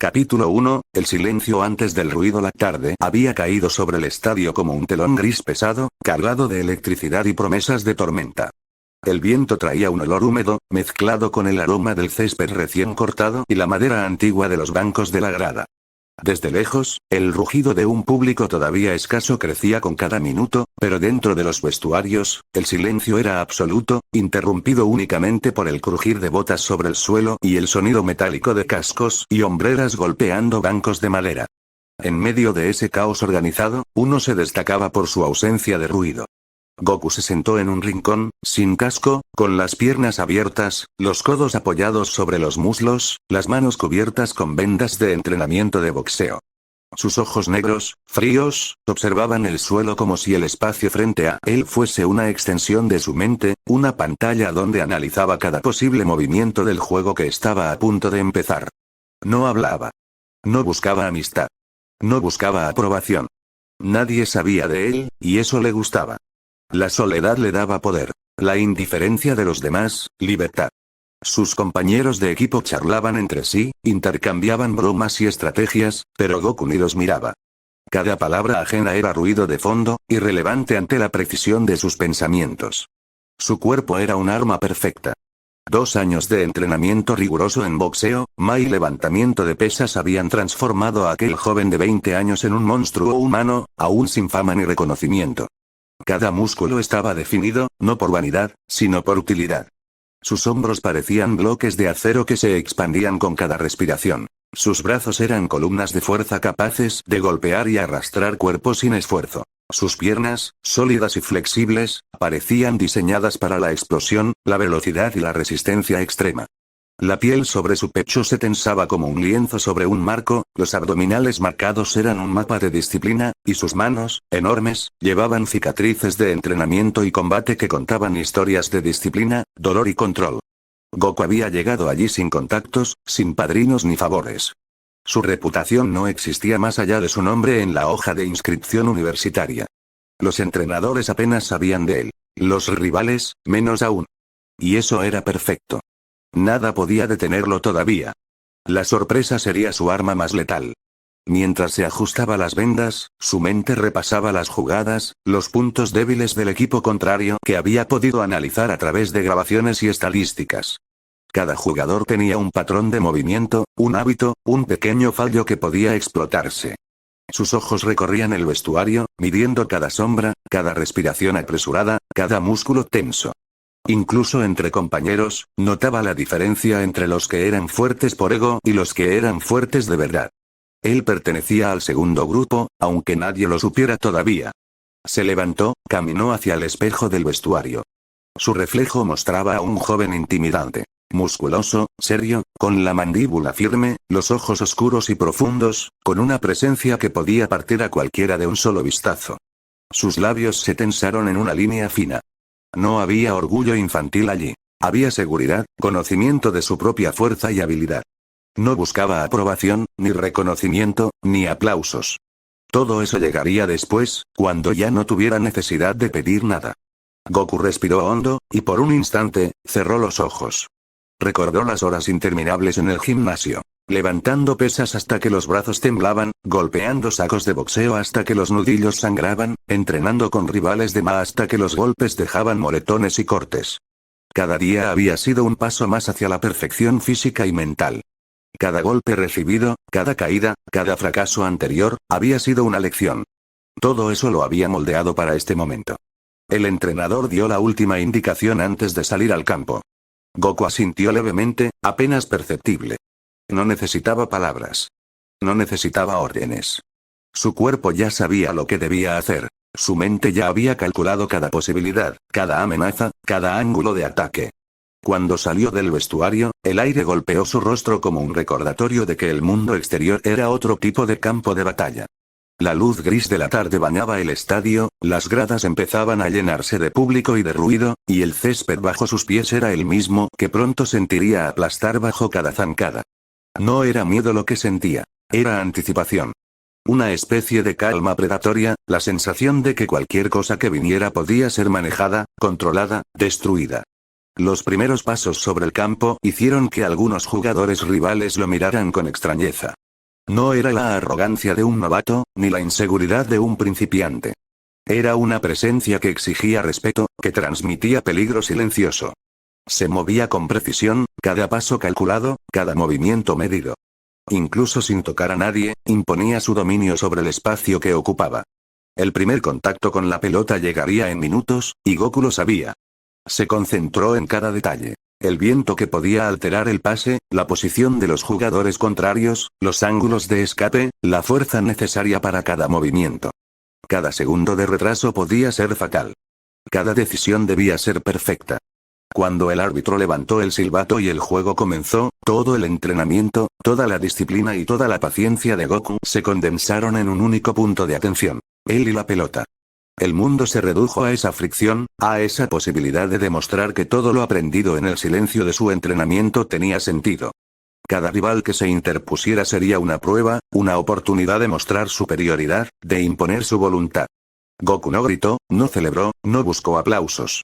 Capítulo 1, el silencio antes del ruido. La tarde había caído sobre el estadio como un telón gris pesado, cargado de electricidad y promesas de tormenta. El viento traía un olor húmedo, mezclado con el aroma del césped recién cortado y la madera antigua de los bancos de la grada. Desde lejos, el rugido de un público todavía escaso crecía con cada minuto, pero dentro de los vestuarios, el silencio era absoluto, interrumpido únicamente por el crujir de botas sobre el suelo y el sonido metálico de cascos y hombreras golpeando bancos de madera. En medio de ese caos organizado, uno se destacaba por su ausencia de ruido. Goku se sentó en un rincón, sin casco, con las piernas abiertas, los codos apoyados sobre los muslos, las manos cubiertas con vendas de entrenamiento de boxeo. Sus ojos negros, fríos, observaban el suelo como si el espacio frente a él fuese una extensión de su mente, una pantalla donde analizaba cada posible movimiento del juego que estaba a punto de empezar. No hablaba. No buscaba amistad. No buscaba aprobación. Nadie sabía de él, y eso le gustaba. La soledad le daba poder. La indiferencia de los demás, libertad. Sus compañeros de equipo charlaban entre sí, intercambiaban bromas y estrategias, pero Goku ni los miraba. Cada palabra ajena era ruido de fondo, irrelevante ante la precisión de sus pensamientos. Su cuerpo era un arma perfecta. 2 años de entrenamiento riguroso en boxeo, y levantamiento de pesas habían transformado a aquel joven de 20 años en un monstruo humano, aún sin fama ni reconocimiento. Cada músculo estaba definido, no por vanidad, sino por utilidad. Sus hombros parecían bloques de acero que se expandían con cada respiración. Sus brazos eran columnas de fuerza capaces de golpear y arrastrar cuerpos sin esfuerzo. Sus piernas, sólidas y flexibles, parecían diseñadas para la explosión, la velocidad y la resistencia extrema. La piel sobre su pecho se tensaba como un lienzo sobre un marco, los abdominales marcados eran un mapa de disciplina, y sus manos, enormes, llevaban cicatrices de entrenamiento y combate que contaban historias de disciplina, dolor y control. Goku había llegado allí sin contactos, sin padrinos ni favores. Su reputación no existía más allá de su nombre en la hoja de inscripción universitaria. Los entrenadores apenas sabían de él. Los rivales, menos aún. Y eso era perfecto. Nada podía detenerlo todavía. La sorpresa sería su arma más letal. Mientras se ajustaba las vendas, su mente repasaba las jugadas, los puntos débiles del equipo contrario que había podido analizar a través de grabaciones y estadísticas. Cada jugador tenía un patrón de movimiento, un hábito, un pequeño fallo que podía explotarse. Sus ojos recorrían el vestuario, midiendo cada sombra, cada respiración apresurada, cada músculo tenso. Incluso entre compañeros, notaba la diferencia entre los que eran fuertes por ego y los que eran fuertes de verdad. Él pertenecía al segundo grupo, aunque nadie lo supiera todavía. Se levantó, caminó hacia el espejo del vestuario. Su reflejo mostraba a un joven intimidante. Musculoso, serio, con la mandíbula firme, los ojos oscuros y profundos, con una presencia que podía partir a cualquiera de un solo vistazo. Sus labios se tensaron en una línea fina. No había orgullo infantil allí. Había seguridad, conocimiento de su propia fuerza y habilidad. No buscaba aprobación, ni reconocimiento, ni aplausos. Todo eso llegaría después, cuando ya no tuviera necesidad de pedir nada. Goku respiró hondo, y por un instante, cerró los ojos. Recordó las horas interminables en el gimnasio. Levantando pesas hasta que los brazos temblaban, golpeando sacos de boxeo hasta que los nudillos sangraban, entrenando con rivales de hasta que los golpes dejaban moretones y cortes. Cada día había sido un paso más hacia la perfección física y mental. Cada golpe recibido, cada caída, cada fracaso anterior, había sido una lección. Todo eso lo había moldeado para este momento. El entrenador dio la última indicación antes de salir al campo. Goku asintió levemente, apenas perceptible. No necesitaba palabras. No necesitaba órdenes. Su cuerpo ya sabía lo que debía hacer. Su mente ya había calculado cada posibilidad, cada amenaza, cada ángulo de ataque. Cuando salió del vestuario, el aire golpeó su rostro como un recordatorio de que el mundo exterior era otro tipo de campo de batalla. La luz gris de la tarde bañaba el estadio, las gradas empezaban a llenarse de público y de ruido, y el césped bajo sus pies era el mismo que pronto sentiría aplastar bajo cada zancada. No era miedo lo que sentía, era anticipación. Una especie de calma predatoria, la sensación de que cualquier cosa que viniera podía ser manejada, controlada, destruida. Los primeros pasos sobre el campo hicieron que algunos jugadores rivales lo miraran con extrañeza. No era la arrogancia de un novato, ni la inseguridad de un principiante. Era una presencia que exigía respeto, que transmitía peligro silencioso. Se movía con precisión, cada paso calculado, cada movimiento medido. Incluso sin tocar a nadie, imponía su dominio sobre el espacio que ocupaba. El primer contacto con la pelota llegaría en minutos, y Goku lo sabía. Se concentró en cada detalle. El viento que podía alterar el pase, la posición de los jugadores contrarios, los ángulos de escape, la fuerza necesaria para cada movimiento. Cada segundo de retraso podía ser fatal. Cada decisión debía ser perfecta. Cuando el árbitro levantó el silbato y el juego comenzó, todo el entrenamiento, toda la disciplina y toda la paciencia de Goku se condensaron en un único punto de atención: él y la pelota. El mundo se redujo a esa fricción, a esa posibilidad de demostrar que todo lo aprendido en el silencio de su entrenamiento tenía sentido. Cada rival que se interpusiera sería una prueba, una oportunidad de mostrar superioridad, de imponer su voluntad. Goku no gritó, no celebró, no buscó aplausos.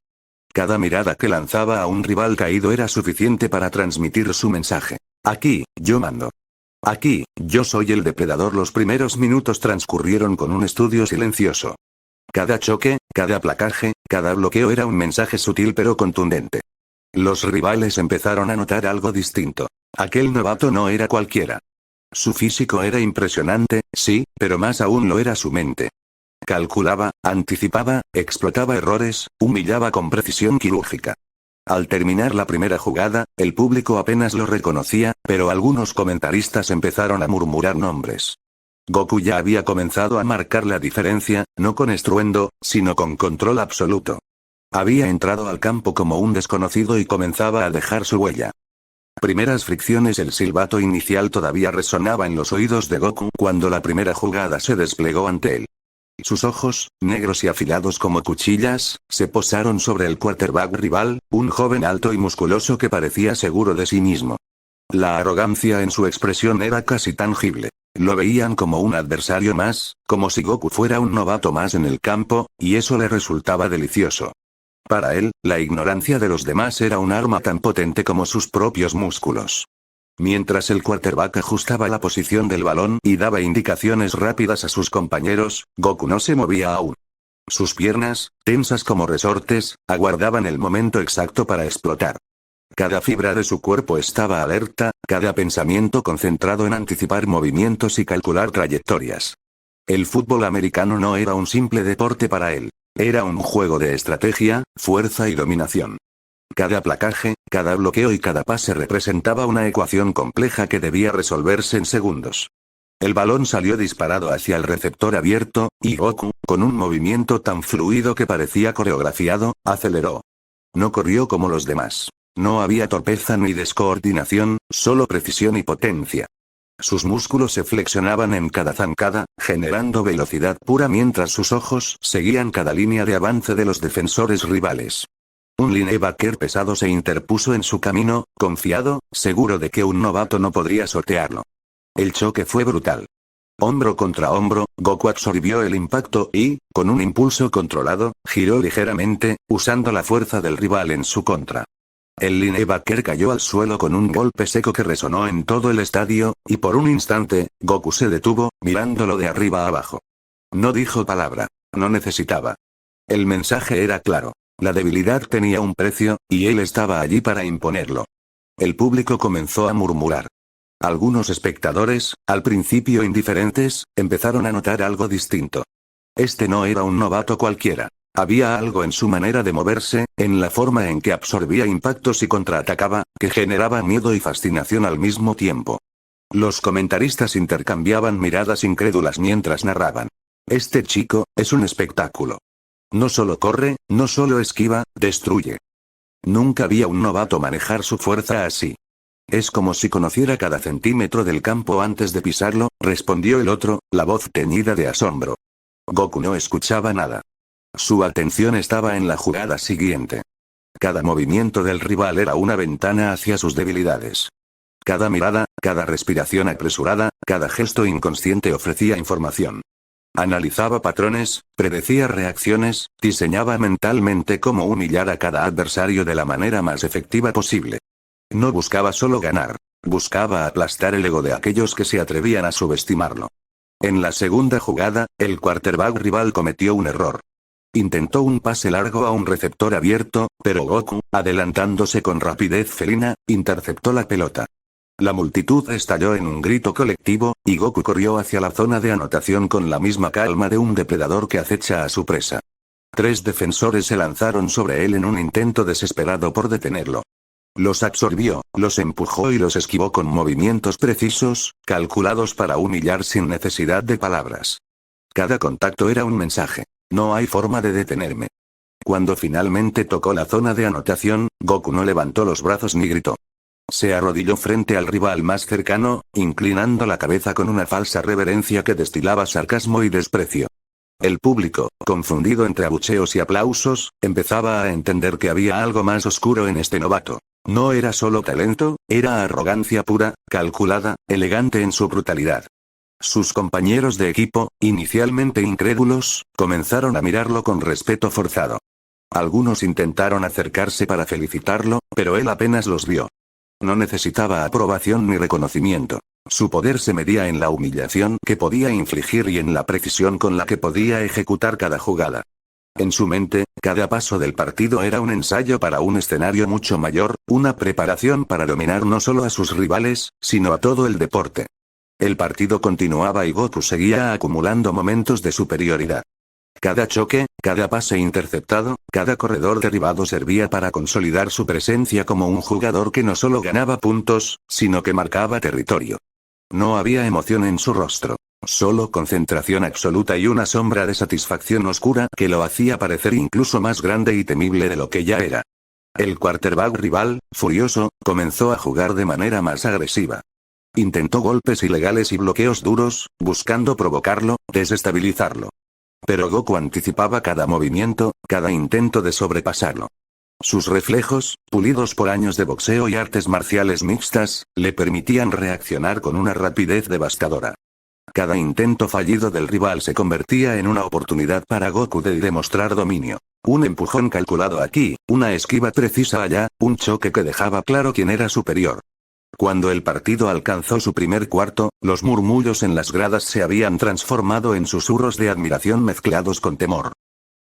Cada mirada que lanzaba a un rival caído era suficiente para transmitir su mensaje. Aquí, yo mando. Aquí, yo soy el depredador. Los primeros minutos transcurrieron con un estudio silencioso. Cada choque, cada placaje, cada bloqueo era un mensaje sutil pero contundente. Los rivales empezaron a notar algo distinto. Aquel novato no era cualquiera. Su físico era impresionante, sí, pero más aún lo era su mente. Calculaba, anticipaba, explotaba errores, humillaba con precisión quirúrgica. Al terminar la primera jugada, el público apenas lo reconocía, pero algunos comentaristas empezaron a murmurar nombres. Goku ya había comenzado a marcar la diferencia, no con estruendo, sino con control absoluto. Había entrado al campo como un desconocido y comenzaba a dejar su huella. Primeras fricciones. El silbato inicial todavía resonaba en los oídos de Goku cuando la primera jugada se desplegó ante él. Sus ojos, negros y afilados como cuchillas, se posaron sobre el quarterback rival, un joven alto y musculoso que parecía seguro de sí mismo. La arrogancia en su expresión era casi tangible. Lo veían como un adversario más, como si Goku fuera un novato más en el campo, y eso le resultaba delicioso. Para él, la ignorancia de los demás era un arma tan potente como sus propios músculos. Mientras el quarterback ajustaba la posición del balón y daba indicaciones rápidas a sus compañeros, Goku no se movía aún. Sus piernas, tensas como resortes, aguardaban el momento exacto para explotar. Cada fibra de su cuerpo estaba alerta, cada pensamiento concentrado en anticipar movimientos y calcular trayectorias. El fútbol americano no era un simple deporte para él. Era un juego de estrategia, fuerza y dominación. Cada placaje, cada bloqueo y cada pase representaba una ecuación compleja que debía resolverse en segundos. El balón salió disparado hacia el receptor abierto, y Goku, con un movimiento tan fluido que parecía coreografiado, aceleró. No corrió como los demás. No había torpeza ni descoordinación, solo precisión y potencia. Sus músculos se flexionaban en cada zancada, generando velocidad pura mientras sus ojos seguían cada línea de avance de los defensores rivales. Un linebacker pesado se interpuso en su camino, confiado, seguro de que un novato no podría sortearlo. El choque fue brutal. Hombro contra hombro, Goku absorbió el impacto y, con un impulso controlado, giró ligeramente, usando la fuerza del rival en su contra. El linebacker cayó al suelo con un golpe seco que resonó en todo el estadio, y por un instante, Goku se detuvo, mirándolo de arriba a abajo. No dijo palabra. No necesitaba. El mensaje era claro. La debilidad tenía un precio, y él estaba allí para imponerlo. El público comenzó a murmurar. Algunos espectadores, al principio indiferentes, empezaron a notar algo distinto. Este no era un novato cualquiera. Había algo en su manera de moverse, en la forma en que absorbía impactos y contraatacaba, que generaba miedo y fascinación al mismo tiempo. Los comentaristas intercambiaban miradas incrédulas mientras narraban. Este chico, es un espectáculo. No solo corre, no solo esquiva, destruye. Nunca vi a un novato manejar su fuerza así. Es como si conociera cada centímetro del campo antes de pisarlo, respondió el otro, la voz teñida de asombro. Goku no escuchaba nada. Su atención estaba en la jugada siguiente. Cada movimiento del rival era una ventana hacia sus debilidades. Cada mirada, cada respiración apresurada, cada gesto inconsciente ofrecía información. Analizaba patrones, predecía reacciones, diseñaba mentalmente cómo humillar a cada adversario de la manera más efectiva posible. No buscaba solo ganar. Buscaba aplastar el ego de aquellos que se atrevían a subestimarlo. En la segunda jugada, el quarterback rival cometió un error. Intentó un pase largo a un receptor abierto, pero Goku, adelantándose con rapidez felina, interceptó la pelota. La multitud estalló en un grito colectivo, y Goku corrió hacia la zona de anotación con la misma calma de un depredador que acecha a su presa. 3 defensores se lanzaron sobre él en un intento desesperado por detenerlo. Los absorbió, los empujó y los esquivó con movimientos precisos, calculados para humillar sin necesidad de palabras. Cada contacto era un mensaje. No hay forma de detenerme. Cuando finalmente tocó la zona de anotación, Goku no levantó los brazos ni gritó. Se arrodilló frente al rival más cercano, inclinando la cabeza con una falsa reverencia que destilaba sarcasmo y desprecio. El público, confundido entre abucheos y aplausos, empezaba a entender que había algo más oscuro en este novato. No era solo talento, era arrogancia pura, calculada, elegante en su brutalidad. Sus compañeros de equipo, inicialmente incrédulos, comenzaron a mirarlo con respeto forzado. Algunos intentaron acercarse para felicitarlo, pero él apenas los vio. No necesitaba aprobación ni reconocimiento. Su poder se medía en la humillación que podía infligir y en la precisión con la que podía ejecutar cada jugada. En su mente, cada paso del partido era un ensayo para un escenario mucho mayor, una preparación para dominar no solo a sus rivales, sino a todo el deporte. El partido continuaba y Goku seguía acumulando momentos de superioridad. Cada choque, cada pase interceptado, cada corredor derribado servía para consolidar su presencia como un jugador que no solo ganaba puntos, sino que marcaba territorio. No había emoción en su rostro. Solo concentración absoluta y una sombra de satisfacción oscura que lo hacía parecer incluso más grande y temible de lo que ya era. El quarterback rival, furioso, comenzó a jugar de manera más agresiva. Intentó golpes ilegales y bloqueos duros, buscando provocarlo, desestabilizarlo. Pero Goku anticipaba cada movimiento, cada intento de sobrepasarlo. Sus reflejos, pulidos por años de boxeo y artes marciales mixtas, le permitían reaccionar con una rapidez devastadora. Cada intento fallido del rival se convertía en una oportunidad para Goku de demostrar dominio. Un empujón calculado aquí, una esquiva precisa allá, un choque que dejaba claro quién era superior. Cuando el partido alcanzó su primer cuarto, los murmullos en las gradas se habían transformado en susurros de admiración mezclados con temor.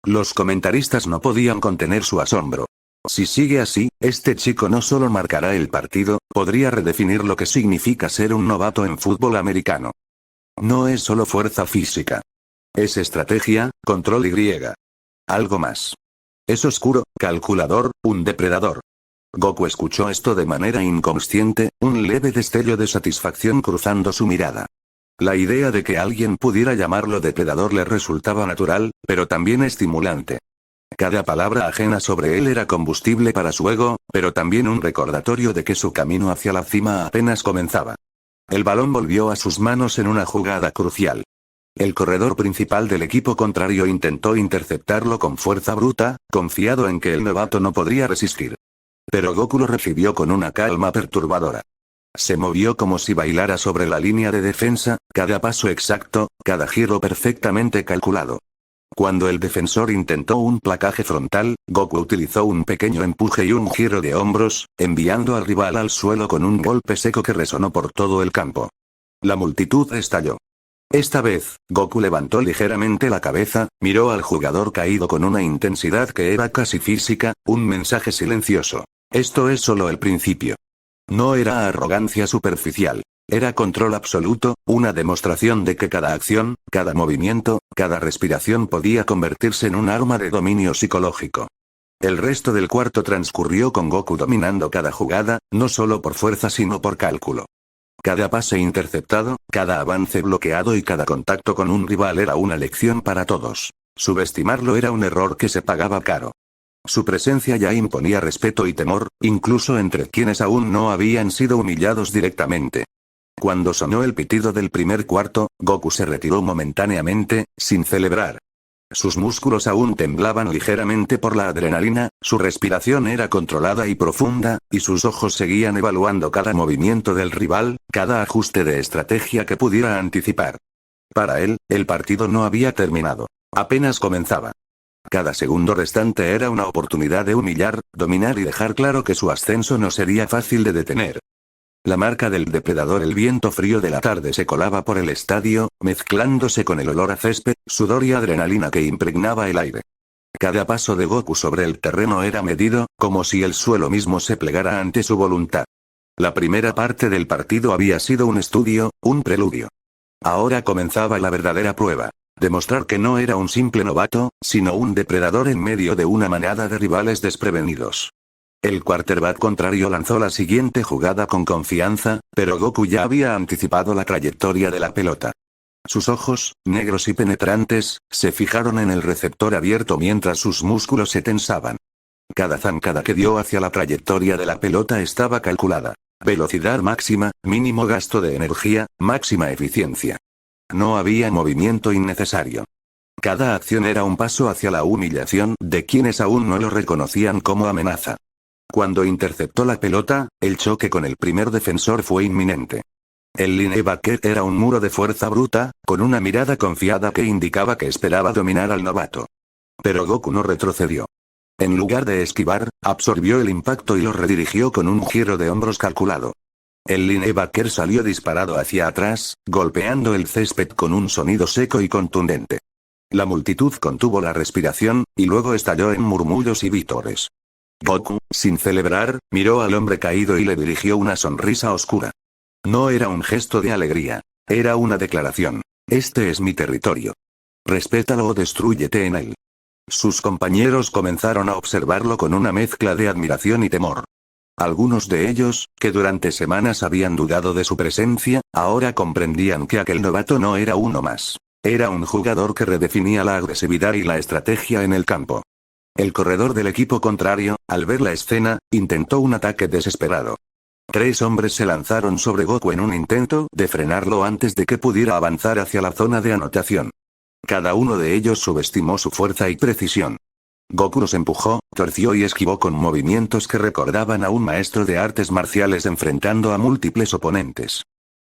Los comentaristas no podían contener su asombro. Si sigue así, este chico no solo marcará el partido, podría redefinir lo que significa ser un novato en fútbol americano. No es solo fuerza física. Es estrategia, control y algo más. Es oscuro, calculador, un depredador. Goku escuchó esto de manera inconsciente, un leve destello de satisfacción cruzando su mirada. La idea de que alguien pudiera llamarlo depredador le resultaba natural, pero también estimulante. Cada palabra ajena sobre él era combustible para su ego, pero también un recordatorio de que su camino hacia la cima apenas comenzaba. El balón volvió a sus manos en una jugada crucial. El corredor principal del equipo contrario intentó interceptarlo con fuerza bruta, confiado en que el novato no podría resistir. Pero Goku lo recibió con una calma perturbadora. Se movió como si bailara sobre la línea de defensa, cada paso exacto, cada giro perfectamente calculado. Cuando el defensor intentó un placaje frontal, Goku utilizó un pequeño empuje y un giro de hombros, enviando al rival al suelo con un golpe seco que resonó por todo el campo. La multitud estalló. Esta vez, Goku levantó ligeramente la cabeza, miró al jugador caído con una intensidad que era casi física, un mensaje silencioso. Esto es solo el principio. No era arrogancia superficial. Era control absoluto, una demostración de que cada acción, cada movimiento, cada respiración podía convertirse en un arma de dominio psicológico. El resto del cuarto transcurrió con Goku dominando cada jugada, no solo por fuerza sino por cálculo. Cada pase interceptado, cada avance bloqueado y cada contacto con un rival era una lección para todos. Subestimarlo era un error que se pagaba caro. Su presencia ya imponía respeto y temor, incluso entre quienes aún no habían sido humillados directamente. Cuando sonó el pitido del primer cuarto, Goku se retiró momentáneamente, sin celebrar. Sus músculos aún temblaban ligeramente por la adrenalina, su respiración era controlada y profunda, y sus ojos seguían evaluando cada movimiento del rival, cada ajuste de estrategia que pudiera anticipar. Para él, el partido no había terminado. Apenas comenzaba. Cada segundo restante era una oportunidad de humillar, dominar y dejar claro que su ascenso no sería fácil de detener. La marca del depredador. El viento frío de la tarde se colaba por el estadio, mezclándose con el olor a césped, sudor y adrenalina que impregnaba el aire. Cada paso de Goku sobre el terreno era medido, como si el suelo mismo se plegara ante su voluntad. La primera parte del partido había sido un estudio, un preludio. Ahora comenzaba la verdadera prueba. Demostrar que no era un simple novato, sino un depredador en medio de una manada de rivales desprevenidos. El quarterback contrario lanzó la siguiente jugada con confianza, pero Goku ya había anticipado la trayectoria de la pelota. Sus ojos, negros y penetrantes, se fijaron en el receptor abierto mientras sus músculos se tensaban. Cada zancada que dio hacia la trayectoria de la pelota estaba calculada. Velocidad máxima, mínimo gasto de energía, máxima eficiencia. No había movimiento innecesario. Cada acción era un paso hacia la humillación de quienes aún no lo reconocían como amenaza. Cuando interceptó la pelota, el choque con el primer defensor fue inminente. El linebacker era un muro de fuerza bruta, con una mirada confiada que indicaba que esperaba dominar al novato. Pero Goku no retrocedió. En lugar de esquivar, absorbió el impacto y lo redirigió con un giro de hombros calculado. El linebacker salió disparado hacia atrás, golpeando el césped con un sonido seco y contundente. La multitud contuvo la respiración, y luego estalló en murmullos y vítores. Goku, sin celebrar, miró al hombre caído y le dirigió una sonrisa oscura. No era un gesto de alegría. Era una declaración. Este es mi territorio. Respétalo o destrúyete en él. Sus compañeros comenzaron a observarlo con una mezcla de admiración y temor. Algunos de ellos, que durante semanas habían dudado de su presencia, ahora comprendían que aquel novato no era uno más. Era un jugador que redefinía la agresividad y la estrategia en el campo. El corredor del equipo contrario, al ver la escena, intentó un ataque desesperado. 3 hombres se lanzaron sobre Goku en un intento de frenarlo antes de que pudiera avanzar hacia la zona de anotación. Cada uno de ellos subestimó su fuerza y precisión. Goku los empujó, torció y esquivó con movimientos que recordaban a un maestro de artes marciales enfrentando a múltiples oponentes.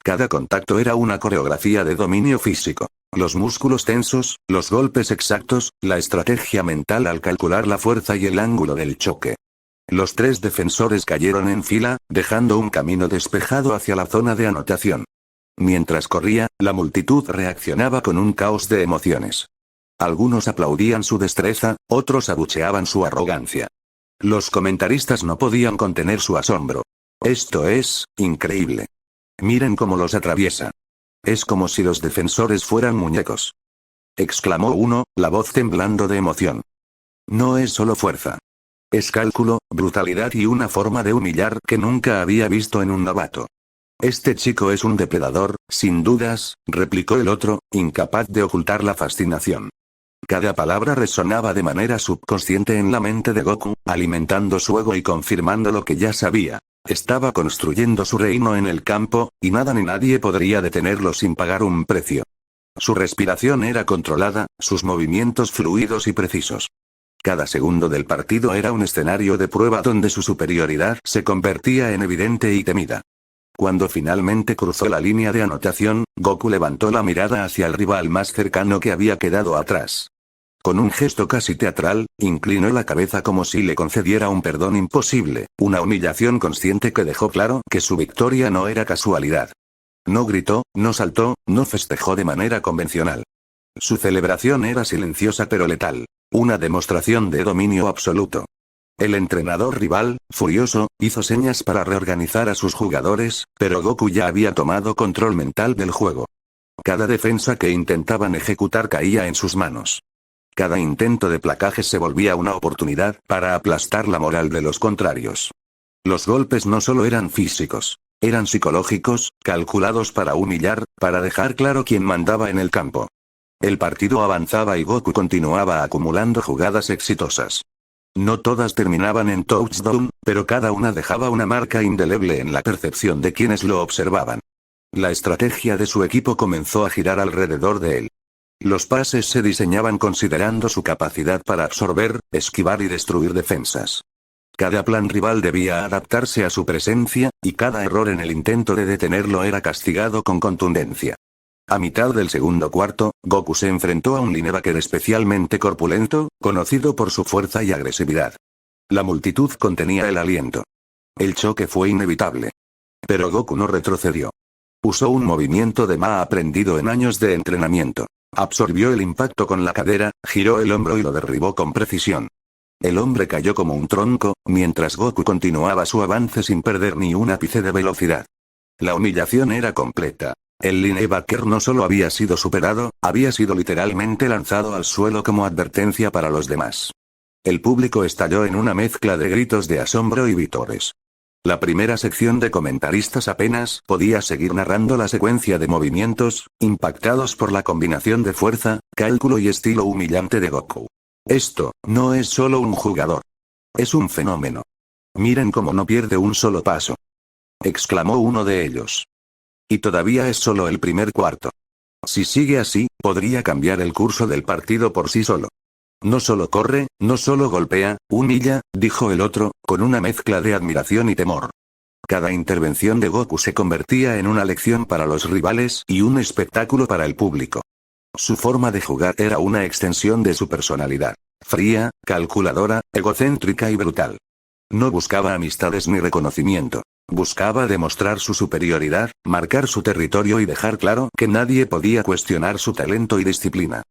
Cada contacto era una coreografía de dominio físico. Los músculos tensos, los golpes exactos, la estrategia mental al calcular la fuerza y el ángulo del choque. Los 3 defensores cayeron en fila, dejando un camino despejado hacia la zona de anotación. Mientras corría, la multitud reaccionaba con un caos de emociones. Algunos aplaudían su destreza, otros abucheaban su arrogancia. Los comentaristas no podían contener su asombro. Esto es increíble. Miren cómo los atraviesa. Es como si los defensores fueran muñecos. Exclamó uno, la voz temblando de emoción. No es solo fuerza. Es cálculo, brutalidad y una forma de humillar que nunca había visto en un novato. Este chico es un depredador, sin dudas, replicó el otro, incapaz de ocultar la fascinación. Cada palabra resonaba de manera subconsciente en la mente de Goku, alimentando su ego y confirmando lo que ya sabía. Estaba construyendo su reino en el campo, y nada ni nadie podría detenerlo sin pagar un precio. Su respiración era controlada, sus movimientos fluidos y precisos. Cada segundo del partido era un escenario de prueba donde su superioridad se convertía en evidente y temida. Cuando finalmente cruzó la línea de anotación, Goku levantó la mirada hacia el rival más cercano que había quedado atrás. Con un gesto casi teatral, inclinó la cabeza como si le concediera un perdón imposible, una humillación consciente que dejó claro que su victoria no era casualidad. No gritó, no saltó, no festejó de manera convencional. Su celebración era silenciosa pero letal, una demostración de dominio absoluto. El entrenador rival, furioso, hizo señas para reorganizar a sus jugadores, pero Goku ya había tomado control mental del juego. Cada defensa que intentaban ejecutar caía en sus manos. Cada intento de placaje se volvía una oportunidad para aplastar la moral de los contrarios. Los golpes no solo eran físicos, eran psicológicos, calculados para humillar, para dejar claro quién mandaba en el campo. El partido avanzaba y Goku continuaba acumulando jugadas exitosas. No todas terminaban en touchdown, pero cada una dejaba una marca indeleble en la percepción de quienes lo observaban. La estrategia de su equipo comenzó a girar alrededor de él. Los pases se diseñaban considerando su capacidad para absorber, esquivar y destruir defensas. Cada plan rival debía adaptarse a su presencia, y cada error en el intento de detenerlo era castigado con contundencia. A mitad del segundo cuarto, Goku se enfrentó a un linebacker especialmente corpulento, conocido por su fuerza y agresividad. La multitud contenía el aliento. El choque fue inevitable. Pero Goku no retrocedió. Usó un movimiento de Ma aprendido en años de entrenamiento. Absorbió el impacto con la cadera, giró el hombro y lo derribó con precisión. El hombre cayó como un tronco, mientras Goku continuaba su avance sin perder ni un ápice de velocidad. La humillación era completa. El linebacker no solo había sido superado, había sido literalmente lanzado al suelo como advertencia para los demás. El público estalló en una mezcla de gritos de asombro y vítores. La primera sección de comentaristas apenas podía seguir narrando la secuencia de movimientos, impactados por la combinación de fuerza, cálculo y estilo humillante de Goku. Esto no es solo un jugador. Es un fenómeno. Miren cómo no pierde un solo paso, exclamó uno de ellos. Y todavía es solo el primer cuarto. Si sigue así, podría cambiar el curso del partido por sí solo. No solo corre, no solo golpea, humilla, dijo el otro, con una mezcla de admiración y temor. Cada intervención de Goku se convertía en una lección para los rivales y un espectáculo para el público. Su forma de jugar era una extensión de su personalidad. Fría, calculadora, egocéntrica y brutal. No buscaba amistades ni reconocimiento. Buscaba demostrar su superioridad, marcar su territorio y dejar claro que nadie podía cuestionar su talento y disciplina.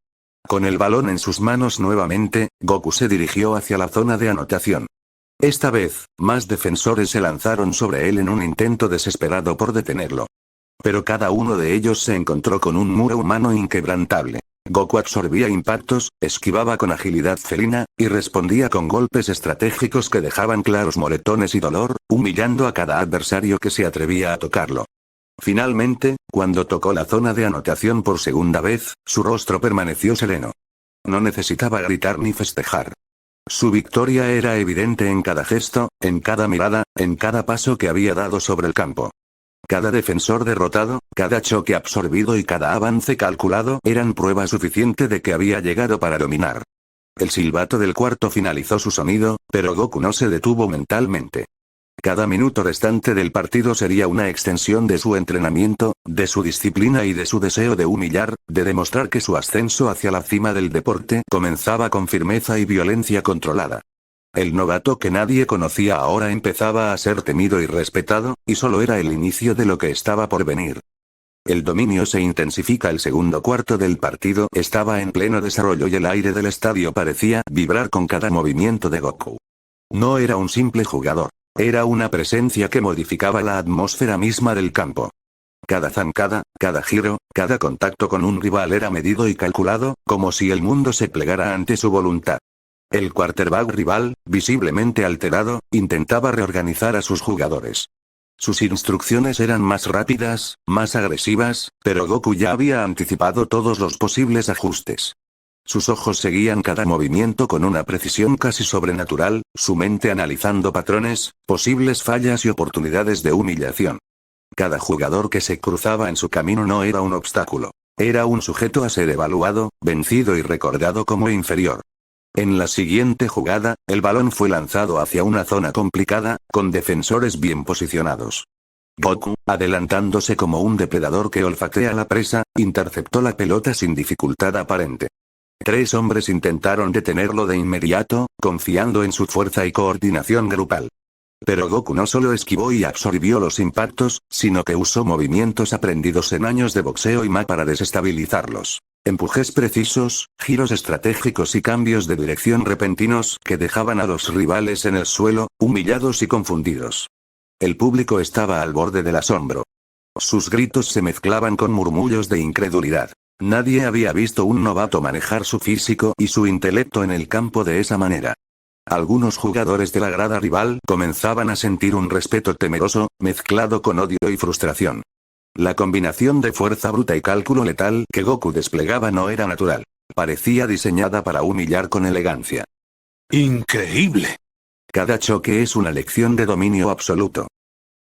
Con el balón en sus manos nuevamente, Goku se dirigió hacia la zona de anotación. Esta vez, más defensores se lanzaron sobre él en un intento desesperado por detenerlo. Pero cada uno de ellos se encontró con un muro humano inquebrantable. Goku absorbía impactos, esquivaba con agilidad felina, y respondía con golpes estratégicos que dejaban claros moretones y dolor, humillando a cada adversario que se atrevía a tocarlo. Finalmente, cuando tocó la zona de anotación por segunda vez, su rostro permaneció sereno. No necesitaba gritar ni festejar. Su victoria era evidente en cada gesto, en cada mirada, en cada paso que había dado sobre el campo. Cada defensor derrotado, cada choque absorbido y cada avance calculado eran prueba suficiente de que había llegado para dominar. El silbato del cuarto finalizó su sonido, pero Goku no se detuvo mentalmente. Cada minuto restante del partido sería una extensión de su entrenamiento, de su disciplina y de su deseo de humillar, de demostrar que su ascenso hacia la cima del deporte comenzaba con firmeza y violencia controlada. El novato que nadie conocía ahora empezaba a ser temido y respetado, y solo era el inicio de lo que estaba por venir. El dominio se intensifica. El segundo cuarto del partido estaba en pleno desarrollo y el aire del estadio parecía vibrar con cada movimiento de Goku. No era un simple jugador. Era una presencia que modificaba la atmósfera misma del campo. Cada zancada, cada giro, cada contacto con un rival era medido y calculado, como si el mundo se plegara ante su voluntad. El quarterback rival, visiblemente alterado, intentaba reorganizar a sus jugadores. Sus instrucciones eran más rápidas, más agresivas, pero Goku ya había anticipado todos los posibles ajustes. Sus ojos seguían cada movimiento con una precisión casi sobrenatural, su mente analizando patrones, posibles fallas y oportunidades de humillación. Cada jugador que se cruzaba en su camino no era un obstáculo. Era un sujeto a ser evaluado, vencido y recordado como inferior. En la siguiente jugada, el balón fue lanzado hacia una zona complicada, con defensores bien posicionados. Goku, adelantándose como un depredador que olfatea la presa, interceptó la pelota sin dificultad aparente. 3 hombres intentaron detenerlo de inmediato, confiando en su fuerza y coordinación grupal. Pero Goku no solo esquivó y absorbió los impactos, sino que usó movimientos aprendidos en años de boxeo y para desestabilizarlos. Empujes precisos, giros estratégicos y cambios de dirección repentinos que dejaban a los rivales en el suelo, humillados y confundidos. El público estaba al borde del asombro. Sus gritos se mezclaban con murmullos de incredulidad. Nadie había visto un novato manejar su físico y su intelecto en el campo de esa manera. Algunos jugadores de la grada rival comenzaban a sentir un respeto temeroso, mezclado con odio y frustración. La combinación de fuerza bruta y cálculo letal que Goku desplegaba no era natural. Parecía diseñada para humillar con elegancia. ¡Increíble! Cada choque es una lección de dominio absoluto,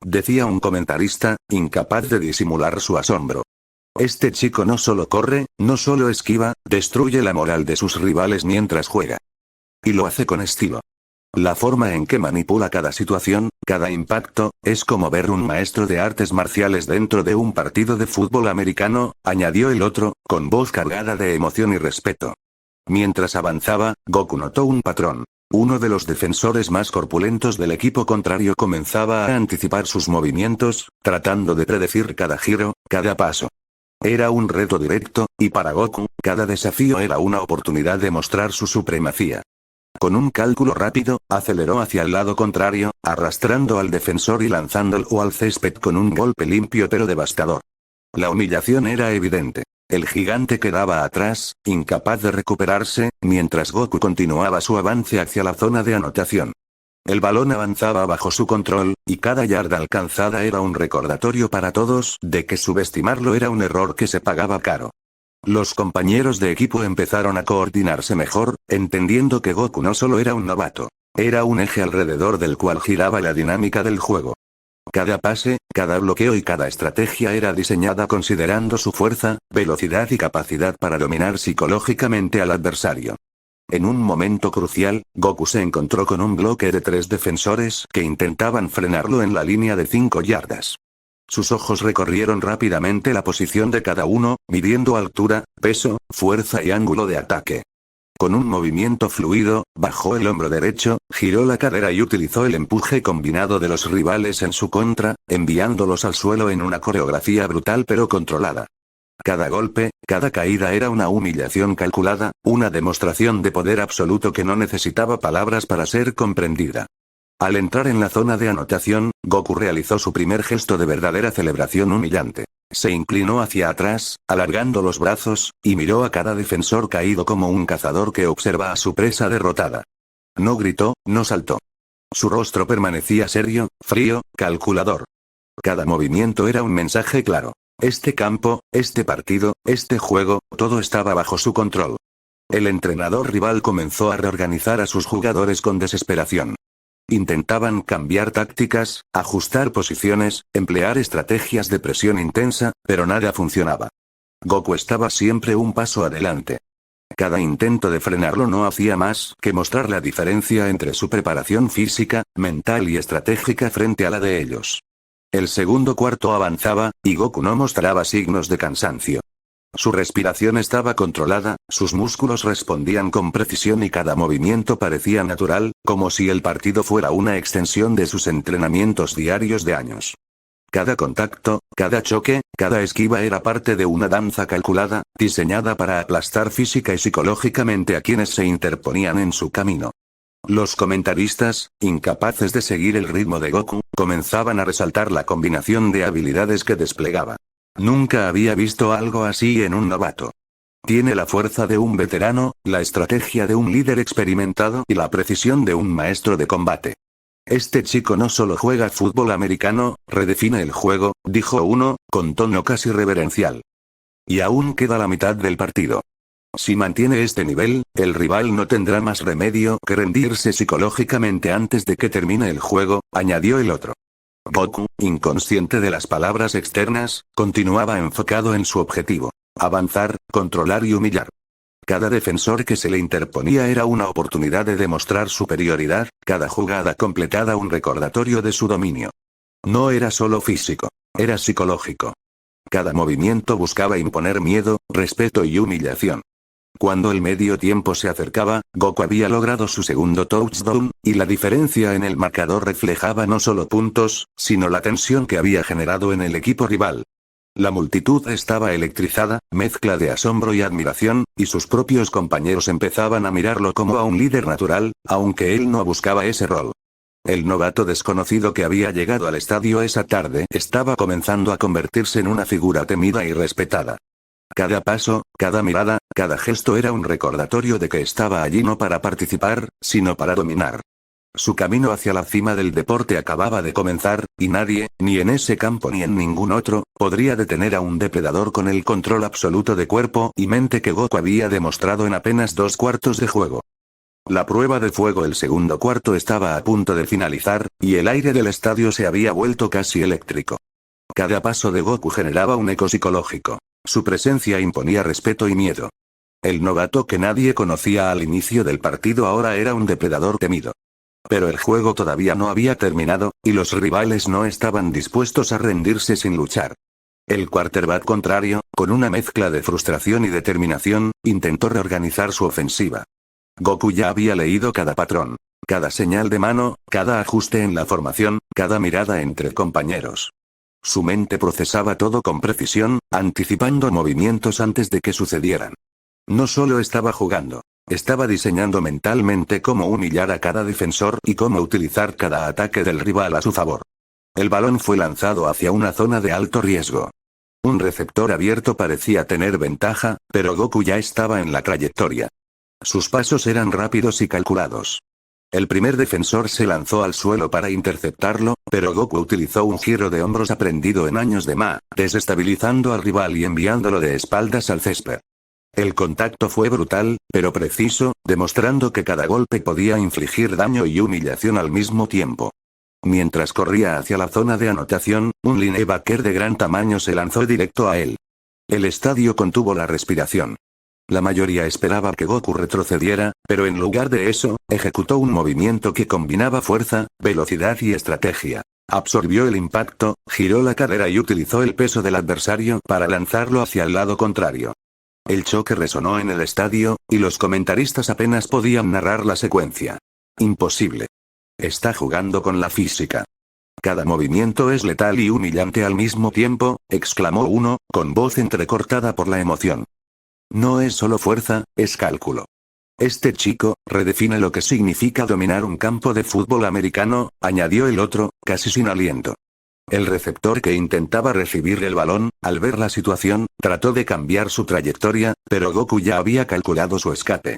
decía un comentarista, incapaz de disimular su asombro. Este chico no solo corre, no solo esquiva, destruye la moral de sus rivales mientras juega. Y lo hace con estilo. La forma en que manipula cada situación, cada impacto, es como ver un maestro de artes marciales dentro de un partido de fútbol americano, añadió el otro, con voz cargada de emoción y respeto. Mientras avanzaba, Goku notó un patrón. Uno de los defensores más corpulentos del equipo contrario comenzaba a anticipar sus movimientos, tratando de predecir cada giro, cada paso. Era un reto directo, y para Goku, cada desafío era una oportunidad de mostrar su supremacía. Con un cálculo rápido, aceleró hacia el lado contrario, arrastrando al defensor y lanzándolo al césped con un golpe limpio pero devastador. La humillación era evidente. El gigante quedaba atrás, incapaz de recuperarse, mientras Goku continuaba su avance hacia la zona de anotación. El balón avanzaba bajo su control, y cada yarda alcanzada era un recordatorio para todos de que subestimarlo era un error que se pagaba caro. Los compañeros de equipo empezaron a coordinarse mejor, entendiendo que Goku no solo era un novato, era un eje alrededor del cual giraba la dinámica del juego. Cada pase, cada bloqueo y cada estrategia era diseñada considerando su fuerza, velocidad y capacidad para dominar psicológicamente al adversario. En un momento crucial, Goku se encontró con un bloque de 3 defensores que intentaban frenarlo en la línea de 5 yardas. Sus ojos recorrieron rápidamente la posición de cada uno, midiendo altura, peso, fuerza y ángulo de ataque. Con un movimiento fluido, bajó el hombro derecho, giró la cadera y utilizó el empuje combinado de los rivales en su contra, enviándolos al suelo en una coreografía brutal pero controlada. Cada golpe, cada caída era una humillación calculada, una demostración de poder absoluto que no necesitaba palabras para ser comprendida. Al entrar en la zona de anotación, Goku realizó su primer gesto de verdadera celebración humillante. Se inclinó hacia atrás, alargando los brazos, y miró a cada defensor caído como un cazador que observa a su presa derrotada. No gritó, no saltó. Su rostro permanecía serio, frío, calculador. Cada movimiento era un mensaje claro. Este campo, este partido, este juego, todo estaba bajo su control. El entrenador rival comenzó a reorganizar a sus jugadores con desesperación. Intentaban cambiar tácticas, ajustar posiciones, emplear estrategias de presión intensa, pero nada funcionaba. Goku estaba siempre un paso adelante. Cada intento de frenarlo no hacía más que mostrar la diferencia entre su preparación física, mental y estratégica frente a la de ellos. El segundo cuarto avanzaba, y Goku no mostraba signos de cansancio. Su respiración estaba controlada, sus músculos respondían con precisión y cada movimiento parecía natural, como si el partido fuera una extensión de sus entrenamientos diarios de años. Cada contacto, cada choque, cada esquiva era parte de una danza calculada, diseñada para aplastar física y psicológicamente a quienes se interponían en su camino. Los comentaristas, incapaces de seguir el ritmo de Goku, comenzaban a resaltar la combinación de habilidades que desplegaba. Nunca había visto algo así en un novato. Tiene la fuerza de un veterano, la estrategia de un líder experimentado y la precisión de un maestro de combate. Este chico no solo juega fútbol americano, redefine el juego, dijo uno, con tono casi reverencial. Y aún queda la mitad del partido. Si mantiene este nivel, el rival no tendrá más remedio que rendirse psicológicamente antes de que termine el juego, añadió el otro. Goku, inconsciente de las palabras externas, continuaba enfocado en su objetivo: avanzar, controlar y humillar. Cada defensor que se le interponía era una oportunidad de demostrar superioridad, cada jugada completada un recordatorio de su dominio. No era solo físico, era psicológico. Cada movimiento buscaba imponer miedo, respeto y humillación. Cuando el medio tiempo se acercaba, Goku había logrado su segundo touchdown, y la diferencia en el marcador reflejaba no solo puntos, sino la tensión que había generado en el equipo rival. La multitud estaba electrizada, mezcla de asombro y admiración, y sus propios compañeros empezaban a mirarlo como a un líder natural, aunque él no buscaba ese rol. El novato desconocido que había llegado al estadio esa tarde estaba comenzando a convertirse en una figura temida y respetada. Cada paso, cada mirada, cada gesto era un recordatorio de que estaba allí no para participar, sino para dominar. Su camino hacia la cima del deporte acababa de comenzar, y nadie, ni en ese campo ni en ningún otro, podría detener a un depredador con el control absoluto de cuerpo y mente que Goku había demostrado en apenas 2 cuartos de juego. La prueba de fuego el segundo cuarto estaba a punto de finalizar, y el aire del estadio se había vuelto casi eléctrico. Cada paso de Goku generaba un eco psicológico. Su presencia imponía respeto y miedo. El novato que nadie conocía al inicio del partido ahora era un depredador temido. Pero el juego todavía no había terminado, y los rivales no estaban dispuestos a rendirse sin luchar. El quarterback contrario, con una mezcla de frustración y determinación, intentó reorganizar su ofensiva. Goku ya había leído cada patrón, cada señal de mano, cada ajuste en la formación, cada mirada entre compañeros. Su mente procesaba todo con precisión, anticipando movimientos antes de que sucedieran. No solo estaba jugando, estaba diseñando mentalmente cómo humillar a cada defensor y cómo utilizar cada ataque del rival a su favor. El balón fue lanzado hacia una zona de alto riesgo. Un receptor abierto parecía tener ventaja, pero Goku ya estaba en la trayectoria. Sus pasos eran rápidos y calculados. El primer defensor se lanzó al suelo para interceptarlo, pero Goku utilizó un giro de hombros aprendido en años de Ma, desestabilizando al rival y enviándolo de espaldas al césped. El contacto fue brutal, pero preciso, demostrando que cada golpe podía infligir daño y humillación al mismo tiempo. Mientras corría hacia la zona de anotación, un linebacker de gran tamaño se lanzó directo a él. El estadio contuvo la respiración. La mayoría esperaba que Goku retrocediera, pero en lugar de eso, ejecutó un movimiento que combinaba fuerza, velocidad y estrategia. Absorbió el impacto, giró la cadera y utilizó el peso del adversario para lanzarlo hacia el lado contrario. El choque resonó en el estadio, y los comentaristas apenas podían narrar la secuencia. Imposible. Está jugando con la física. Cada movimiento es letal y humillante al mismo tiempo, exclamó uno, con voz entrecortada por la emoción. No es solo fuerza, es cálculo. Este chico, redefine lo que significa dominar un campo de fútbol americano, añadió el otro, casi sin aliento. El receptor que intentaba recibir el balón, al ver la situación, trató de cambiar su trayectoria, pero Goku ya había calculado su escape.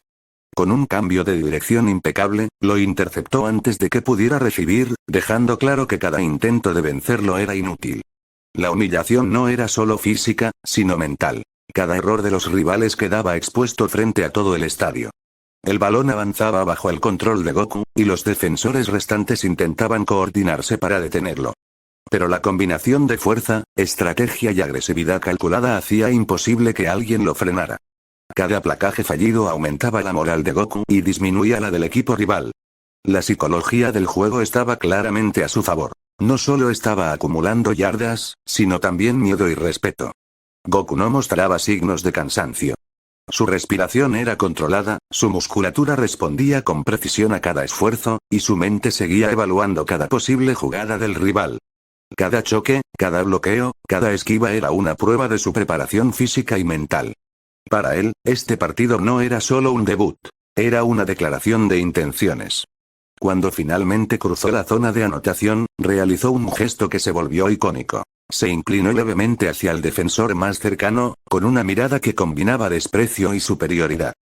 Con un cambio de dirección impecable, lo interceptó antes de que pudiera recibir, dejando claro que cada intento de vencerlo era inútil. La humillación no era solo física, sino mental. Cada error de los rivales quedaba expuesto frente a todo el estadio. El balón avanzaba bajo el control de Goku, y los defensores restantes intentaban coordinarse para detenerlo. Pero la combinación de fuerza, estrategia y agresividad calculada hacía imposible que alguien lo frenara. Cada placaje fallido aumentaba la moral de Goku y disminuía la del equipo rival. La psicología del juego estaba claramente a su favor. No solo estaba acumulando yardas, sino también miedo y respeto. Goku no mostraba signos de cansancio. Su respiración era controlada, su musculatura respondía con precisión a cada esfuerzo, y su mente seguía evaluando cada posible jugada del rival. Cada choque, cada bloqueo, cada esquiva era una prueba de su preparación física y mental. Para él, este partido no era solo un debut, era una declaración de intenciones. Cuando finalmente cruzó la zona de anotación, realizó un gesto que se volvió icónico. Se inclinó levemente hacia el defensor más cercano, con una mirada que combinaba desprecio y superioridad.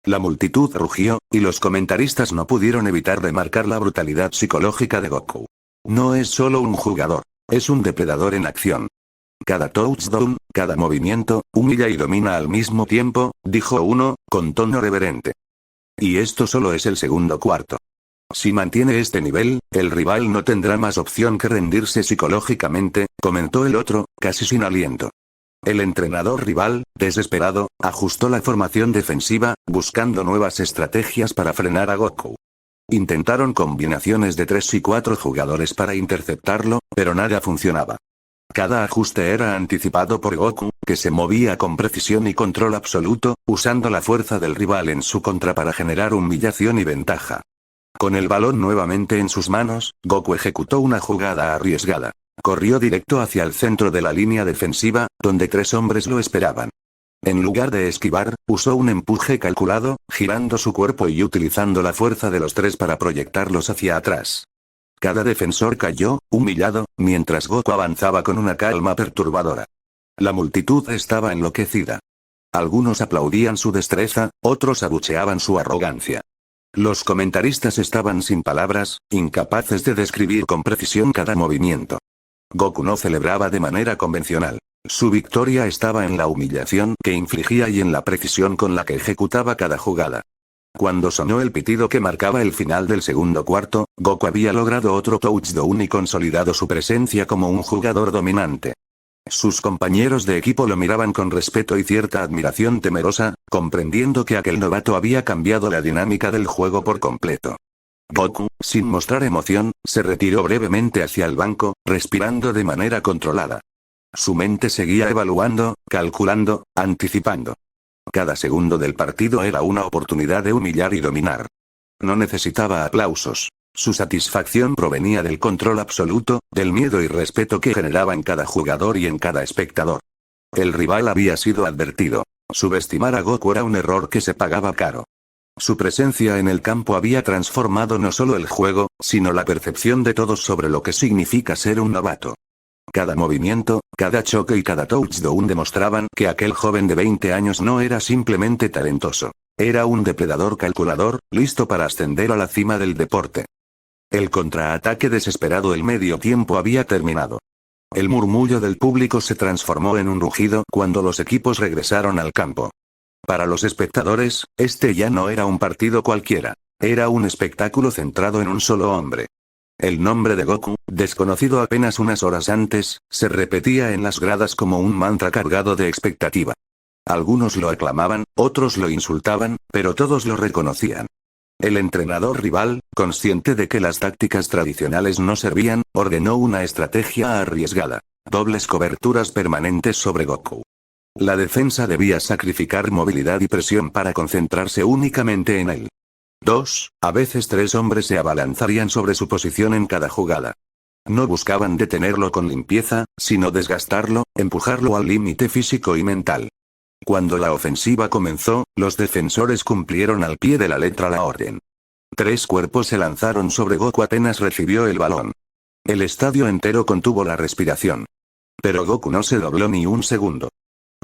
La multitud rugió, y los comentaristas no pudieron evitar remarcar la brutalidad psicológica de Goku. No es solo un jugador, es un depredador en acción. Cada touchdown, cada movimiento, humilla y domina al mismo tiempo, dijo uno, con tono reverente. Y esto solo es el segundo cuarto. Si mantiene este nivel, el rival no tendrá más opción que rendirse psicológicamente, comentó el otro, casi sin aliento. El entrenador rival, desesperado, ajustó la formación defensiva, buscando nuevas estrategias para frenar a Goku. Intentaron combinaciones de 3 y 4 jugadores para interceptarlo, pero nada funcionaba. Cada ajuste era anticipado por Goku, que se movía con precisión y control absoluto, usando la fuerza del rival en su contra para generar humillación y ventaja. Con el balón nuevamente en sus manos, Goku ejecutó una jugada arriesgada. Corrió directo hacia el centro de la línea defensiva, donde 3 hombres lo esperaban. En lugar de esquivar, usó un empuje calculado, girando su cuerpo y utilizando la fuerza de los 3 para proyectarlos hacia atrás. Cada defensor cayó, humillado, mientras Goku avanzaba con una calma perturbadora. La multitud estaba enloquecida. Algunos aplaudían su destreza, otros abucheaban su arrogancia. Los comentaristas estaban sin palabras, incapaces de describir con precisión cada movimiento. Goku no celebraba de manera convencional. Su victoria estaba en la humillación que infligía y en la precisión con la que ejecutaba cada jugada. Cuando sonó el pitido que marcaba el final del segundo cuarto, Goku había logrado otro touchdown y consolidado su presencia como un jugador dominante. Sus compañeros de equipo lo miraban con respeto y cierta admiración temerosa, comprendiendo que aquel novato había cambiado la dinámica del juego por completo. Goku, sin mostrar emoción, se retiró brevemente hacia el banco, respirando de manera controlada. Su mente seguía evaluando, calculando, anticipando. Cada segundo del partido era una oportunidad de humillar y dominar. No necesitaba aplausos. Su satisfacción provenía del control absoluto, del miedo y respeto que generaba en cada jugador y en cada espectador. El rival había sido advertido. Subestimar a Goku era un error que se pagaba caro. Su presencia en el campo había transformado no solo el juego, sino la percepción de todos sobre lo que significa ser un novato. Cada movimiento, cada choque y cada touchdown demostraban que aquel joven de 20 años no era simplemente talentoso. Era un depredador calculador, listo para ascender a la cima del deporte. El contraataque desesperado del medio tiempo había terminado. El murmullo del público se transformó en un rugido cuando los equipos regresaron al campo. Para los espectadores, este ya no era un partido cualquiera. Era un espectáculo centrado en un solo hombre. El nombre de Goku, desconocido apenas unas horas antes, se repetía en las gradas como un mantra cargado de expectativa. Algunos lo aclamaban, otros lo insultaban, pero todos lo reconocían. El entrenador rival, consciente de que las tácticas tradicionales no servían, ordenó una estrategia arriesgada. Dobles coberturas permanentes sobre Goku. La defensa debía sacrificar movilidad y presión para concentrarse únicamente en él. 2, a veces 3 hombres se abalanzarían sobre su posición en cada jugada. No buscaban detenerlo con limpieza, sino desgastarlo, empujarlo al límite físico y mental. Cuando la ofensiva comenzó, los defensores cumplieron al pie de la letra la orden. 3 cuerpos se lanzaron sobre Goku apenas recibió el balón. El estadio entero contuvo la respiración. Pero Goku no se dobló ni un segundo.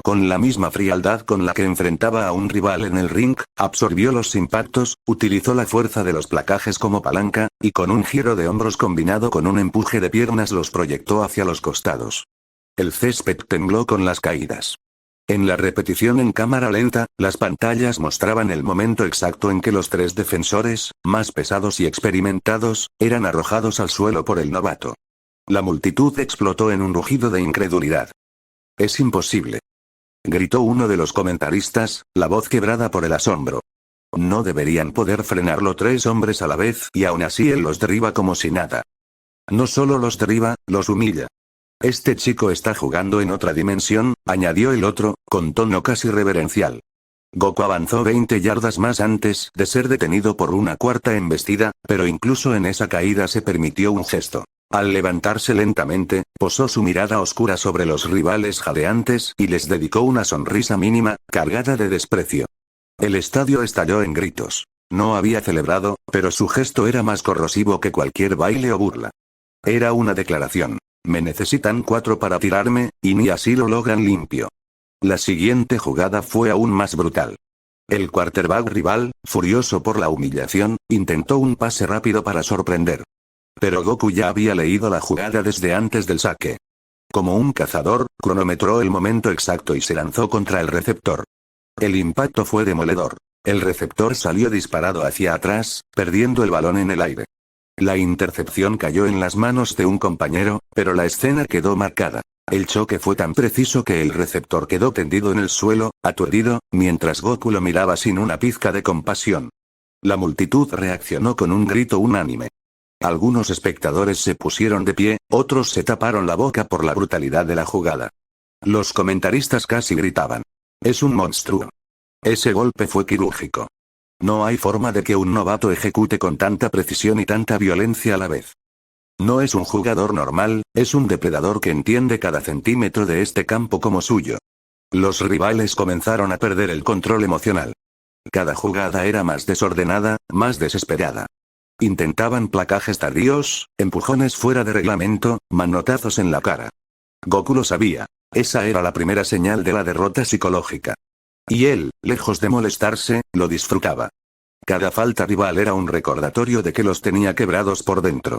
Con la misma frialdad con la que enfrentaba a un rival en el ring, absorbió los impactos, utilizó la fuerza de los placajes como palanca, y con un giro de hombros combinado con un empuje de piernas los proyectó hacia los costados. El césped tembló con las caídas. En la repetición en cámara lenta, las pantallas mostraban el momento exacto en que los 3 defensores, más pesados y experimentados, eran arrojados al suelo por el novato. La multitud explotó en un rugido de incredulidad. «Es imposible», gritó uno de los comentaristas, la voz quebrada por el asombro. No deberían poder frenarlo 3 hombres a la vez y aún así él los derriba como si nada. No solo los derriba, los humilla. Este chico está jugando en otra dimensión, añadió el otro, con tono casi reverencial. Goku avanzó 20 yardas más antes de ser detenido por una cuarta embestida, pero incluso en esa caída se permitió un gesto. Al levantarse lentamente, posó su mirada oscura sobre los rivales jadeantes y les dedicó una sonrisa mínima, cargada de desprecio. El estadio estalló en gritos. No había celebrado, pero su gesto era más corrosivo que cualquier baile o burla. Era una declaración. Me necesitan 4 para tirarme, y ni así lo logran limpio. La siguiente jugada fue aún más brutal. El quarterback rival, furioso por la humillación, intentó un pase rápido para sorprender. Pero Goku ya había leído la jugada desde antes del saque. Como un cazador, cronometró el momento exacto y se lanzó contra el receptor. El impacto fue demoledor. El receptor salió disparado hacia atrás, perdiendo el balón en el aire. La intercepción cayó en las manos de un compañero, pero la escena quedó marcada. El choque fue tan preciso que el receptor quedó tendido en el suelo, aturdido, mientras Goku lo miraba sin una pizca de compasión. La multitud reaccionó con un grito unánime. Algunos espectadores se pusieron de pie, otros se taparon la boca por la brutalidad de la jugada. Los comentaristas casi gritaban. «Es un monstruo. Ese golpe fue quirúrgico. No hay forma de que un novato ejecute con tanta precisión y tanta violencia a la vez. No es un jugador normal, es un depredador que entiende cada centímetro de este campo como suyo». Los rivales comenzaron a perder el control emocional. Cada jugada era más desordenada, más desesperada. Intentaban placajes tardíos, empujones fuera de reglamento, manotazos en la cara. Goku lo sabía. Esa era la primera señal de la derrota psicológica. Y él, lejos de molestarse, lo disfrutaba. Cada falta rival era un recordatorio de que los tenía quebrados por dentro.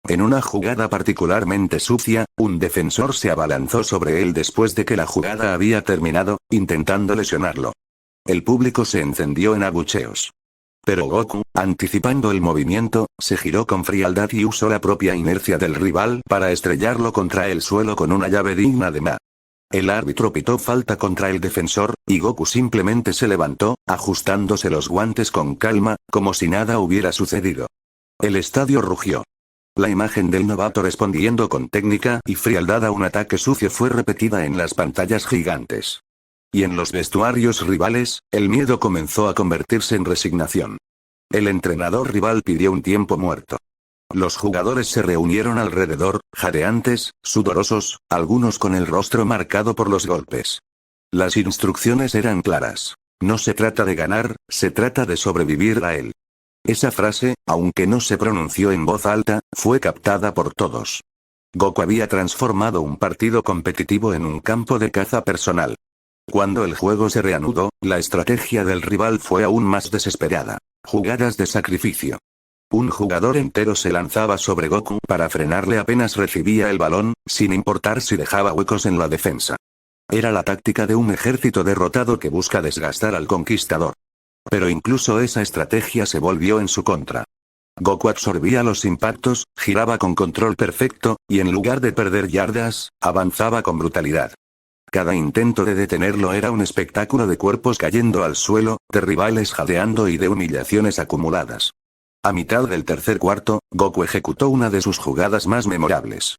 En una jugada particularmente sucia, un defensor se abalanzó sobre él después de que la jugada había terminado, intentando lesionarlo. El público se encendió en abucheos. Pero Goku, anticipando el movimiento, se giró con frialdad y usó la propia inercia del rival para estrellarlo contra el suelo con una llave digna de Ma. El árbitro pitó falta contra el defensor, y Goku simplemente se levantó, ajustándose los guantes con calma, como si nada hubiera sucedido. El estadio rugió. La imagen del novato respondiendo con técnica y frialdad a un ataque sucio fue repetida en las pantallas gigantes. y en los vestuarios rivales, el miedo comenzó a convertirse en resignación. El entrenador rival pidió un tiempo muerto. Los jugadores se reunieron alrededor, jadeantes, sudorosos, algunos con el rostro marcado por los golpes. Las instrucciones eran claras. No se trata de ganar, se trata de sobrevivir a él. Esa frase, aunque no se pronunció en voz alta, fue captada por todos. Goku había transformado un partido competitivo en un campo de caza personal. Cuando el juego se reanudó, la estrategia del rival fue aún más desesperada. Jugadas de sacrificio. Un jugador entero se lanzaba sobre Goku para frenarle apenas recibía el balón, sin importar si dejaba huecos en la defensa. Era la táctica de un ejército derrotado que busca desgastar al conquistador. Pero incluso esa estrategia se volvió en su contra. Goku absorbía los impactos, giraba con control perfecto, y en lugar de perder yardas, avanzaba con brutalidad. Cada intento de detenerlo era un espectáculo de cuerpos cayendo al suelo, de rivales jadeando y de humillaciones acumuladas. A mitad del tercer cuarto, Goku ejecutó una de sus jugadas más memorables.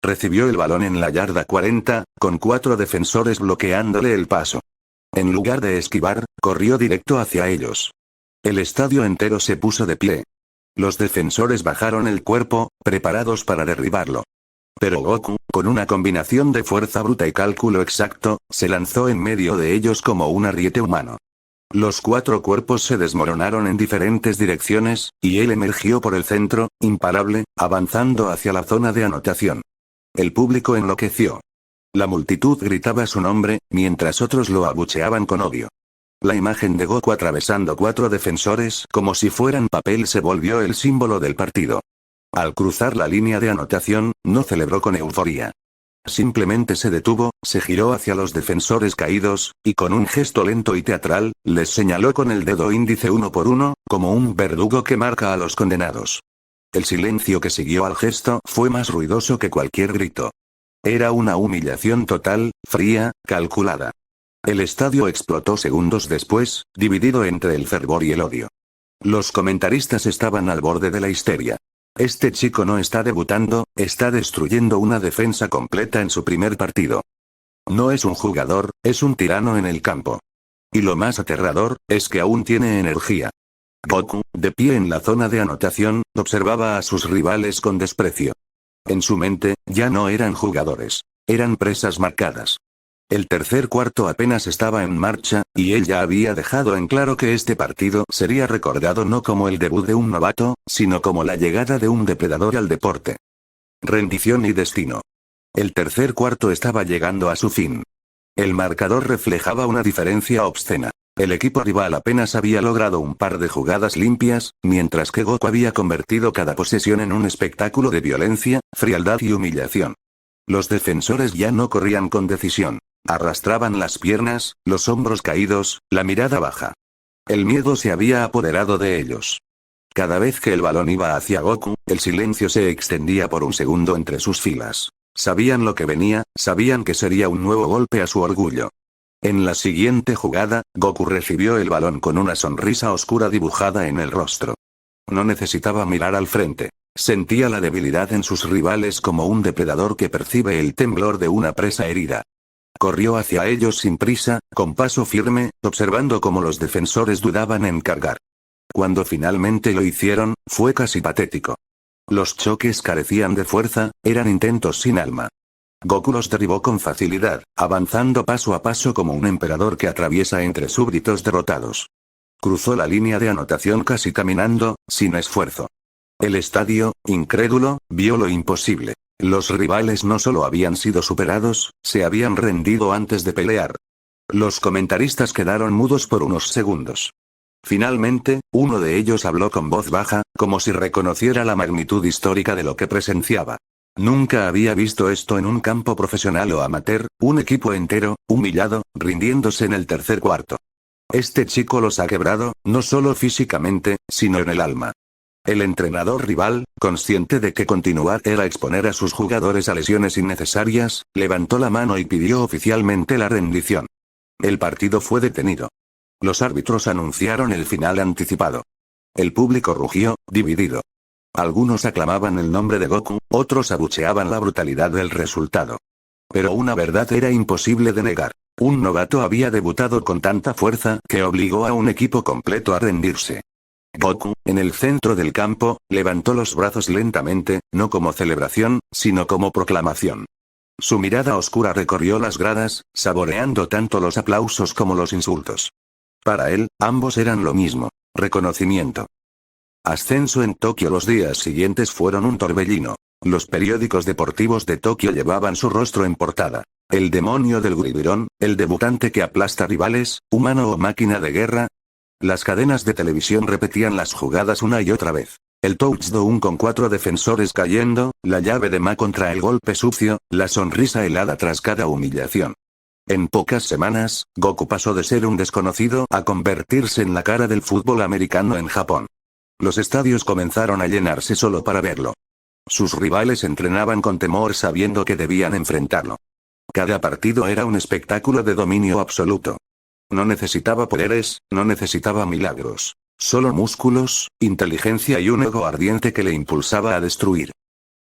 Recibió el balón en la yarda 40, con 4 defensores bloqueándole el paso. En lugar de esquivar, corrió directo hacia ellos. El estadio entero se puso de pie. Los defensores bajaron el cuerpo, preparados para derribarlo. Pero Goku, con una combinación de fuerza bruta y cálculo exacto, se lanzó en medio de ellos como un ariete humano. Los 4 cuerpos se desmoronaron en diferentes direcciones, y él emergió por el centro, imparable, avanzando hacia la zona de anotación. El público enloqueció. La multitud gritaba su nombre, mientras otros lo abucheaban con odio. La imagen de Goku atravesando 4 defensores como si fueran papel se volvió el símbolo del partido. Al cruzar la línea de anotación, no celebró con euforía. Simplemente se detuvo, se giró hacia los defensores caídos, y con un gesto lento y teatral, les señaló con el dedo índice uno por uno, como un verdugo que marca a los condenados. El silencio que siguió al gesto fue más ruidoso que cualquier grito. Era una humillación total, fría, calculada. El estadio explotó segundos después, dividido entre el fervor y el odio. Los comentaristas estaban al borde de la histeria. Este chico no está debutando, está destruyendo una defensa completa en su primer partido. No es un jugador, es un tirano en el campo. Y lo más aterrador, es que aún tiene energía. Goku, de pie en la zona de anotación, observaba a sus rivales con desprecio. En su mente, ya no eran jugadores. Eran presas marcadas. El tercer cuarto apenas estaba en marcha, y él ya había dejado en claro que este partido sería recordado no como el debut de un novato, sino como la llegada de un depredador al deporte. Rendición y destino. El tercer cuarto estaba llegando a su fin. El marcador reflejaba una diferencia obscena. El equipo rival apenas había logrado un par de jugadas limpias, mientras que Goku había convertido cada posesión en un espectáculo de violencia, frialdad y humillación. Los defensores ya no corrían con decisión. Arrastraban las piernas, los hombros caídos, la mirada baja. El miedo se había apoderado de ellos. Cada vez que el balón iba hacia Goku, el silencio se extendía por un segundo entre sus filas. Sabían lo que venía, sabían que sería un nuevo golpe a su orgullo. En la siguiente jugada, Goku recibió el balón con una sonrisa oscura dibujada en el rostro. No necesitaba mirar al frente. Sentía la debilidad en sus rivales como un depredador que percibe el temblor de una presa herida. Corrió hacia ellos sin prisa, con paso firme, observando cómo los defensores dudaban en cargar. Cuando finalmente lo hicieron, fue casi patético. Los choques carecían de fuerza, eran intentos sin alma. Goku los derribó con facilidad, avanzando paso a paso como un emperador que atraviesa entre súbditos derrotados. Cruzó la línea de anotación casi caminando, sin esfuerzo. El estadio, incrédulo, vio lo imposible. Los rivales no solo habían sido superados, se habían rendido antes de pelear. Los comentaristas quedaron mudos por unos segundos. Finalmente, uno de ellos habló con voz baja, como si reconociera la magnitud histórica de lo que presenciaba. Nunca había visto esto en un campo profesional o amateur, un equipo entero, humillado, rindiéndose en el tercer cuarto. Este chico los ha quebrado, no solo físicamente, sino en el alma. El entrenador rival, consciente de que continuar era exponer a sus jugadores a lesiones innecesarias, levantó la mano y pidió oficialmente la rendición. El partido fue detenido. Los árbitros anunciaron el final anticipado. El público rugió, dividido. Algunos aclamaban el nombre de Goku, otros abucheaban la brutalidad del resultado. Pero una verdad era imposible de negar. Un novato había debutado con tanta fuerza que obligó a un equipo completo a rendirse. Goku, en el centro del campo, levantó los brazos lentamente, no como celebración, sino como proclamación. Su mirada oscura recorrió las gradas, saboreando tanto los aplausos como los insultos. Para él, ambos eran lo mismo: reconocimiento. Ascenso en Tokio. Los días siguientes fueron un torbellino. Los periódicos deportivos de Tokio llevaban su rostro en portada. El demonio del Guibirón, el debutante que aplasta rivales, humano o máquina de guerra. Las cadenas de televisión repetían las jugadas una y otra vez. El touchdown con 4 defensores cayendo, la llave de Ma contra el golpe sucio, la sonrisa helada tras cada humillación. En pocas semanas, Goku pasó de ser un desconocido a convertirse en la cara del fútbol americano en Japón. Los estadios comenzaron a llenarse solo para verlo. Sus rivales entrenaban con temor sabiendo que debían enfrentarlo. Cada partido era un espectáculo de dominio absoluto. No necesitaba poderes, no necesitaba milagros. Solo músculos, inteligencia y un ego ardiente que le impulsaba a destruir.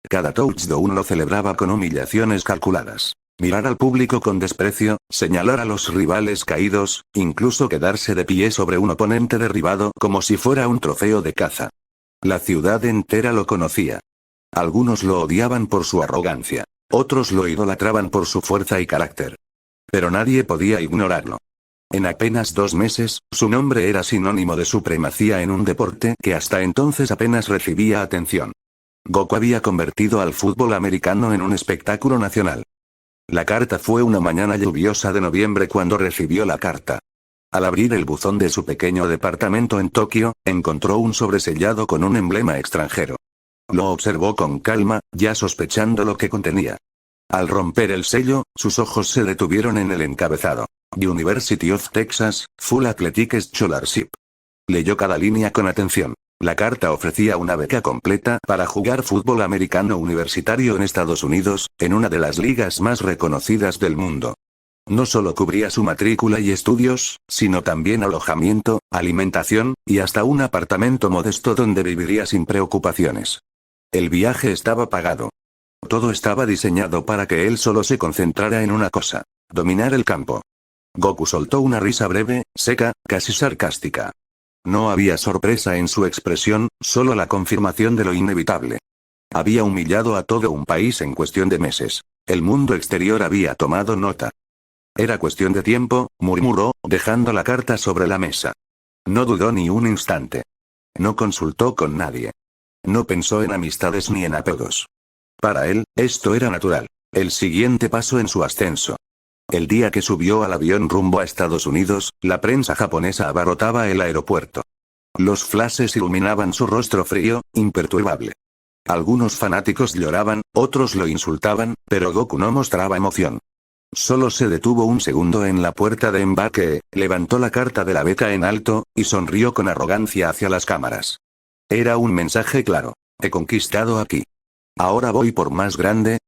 Cada touchdown lo celebraba con humillaciones calculadas. Mirar al público con desprecio, señalar a los rivales caídos, incluso quedarse de pie sobre un oponente derribado como si fuera un trofeo de caza. La ciudad entera lo conocía. Algunos lo odiaban por su arrogancia. Otros lo idolatraban por su fuerza y carácter. Pero nadie podía ignorarlo. En apenas 2 meses, su nombre era sinónimo de supremacía en un deporte que hasta entonces apenas recibía atención. Goku había convertido al fútbol americano en un espectáculo nacional. La carta fue una mañana lluviosa de noviembre cuando recibió la carta. Al abrir el buzón de su pequeño departamento en Tokio, encontró un sobresellado con un emblema extranjero. Lo observó con calma, ya sospechando lo que contenía. Al romper el sello, sus ojos se detuvieron en el encabezado. University of Texas, Full Athletic Scholarship. Leyó cada línea con atención. La carta ofrecía una beca completa para jugar fútbol americano universitario en Estados Unidos, en una de las ligas más reconocidas del mundo. No solo cubría su matrícula y estudios, sino también alojamiento, alimentación, y hasta un apartamento modesto donde viviría sin preocupaciones. El viaje estaba pagado. Todo estaba diseñado para que él solo se concentrara en una cosa: dominar el campo. Goku soltó una risa breve, seca, casi sarcástica. No había sorpresa en su expresión, solo la confirmación de lo inevitable. Había humillado a todo un país en cuestión de meses. El mundo exterior había tomado nota. Era cuestión de tiempo, murmuró, dejando la carta sobre la mesa. No dudó ni un instante. No consultó con nadie. No pensó en amistades ni en apegos. Para él, esto era natural. El siguiente paso en su ascenso. El día que subió al avión rumbo a Estados Unidos, la prensa japonesa abarrotaba el aeropuerto. Los flashes iluminaban su rostro frío, imperturbable. Algunos fanáticos lloraban, otros lo insultaban, pero Goku no mostraba emoción. Solo se detuvo un segundo en la puerta de embarque, levantó la carta de la beca en alto, y sonrió con arrogancia hacia las cámaras. Era un mensaje claro. He conquistado aquí. Ahora voy por más grande.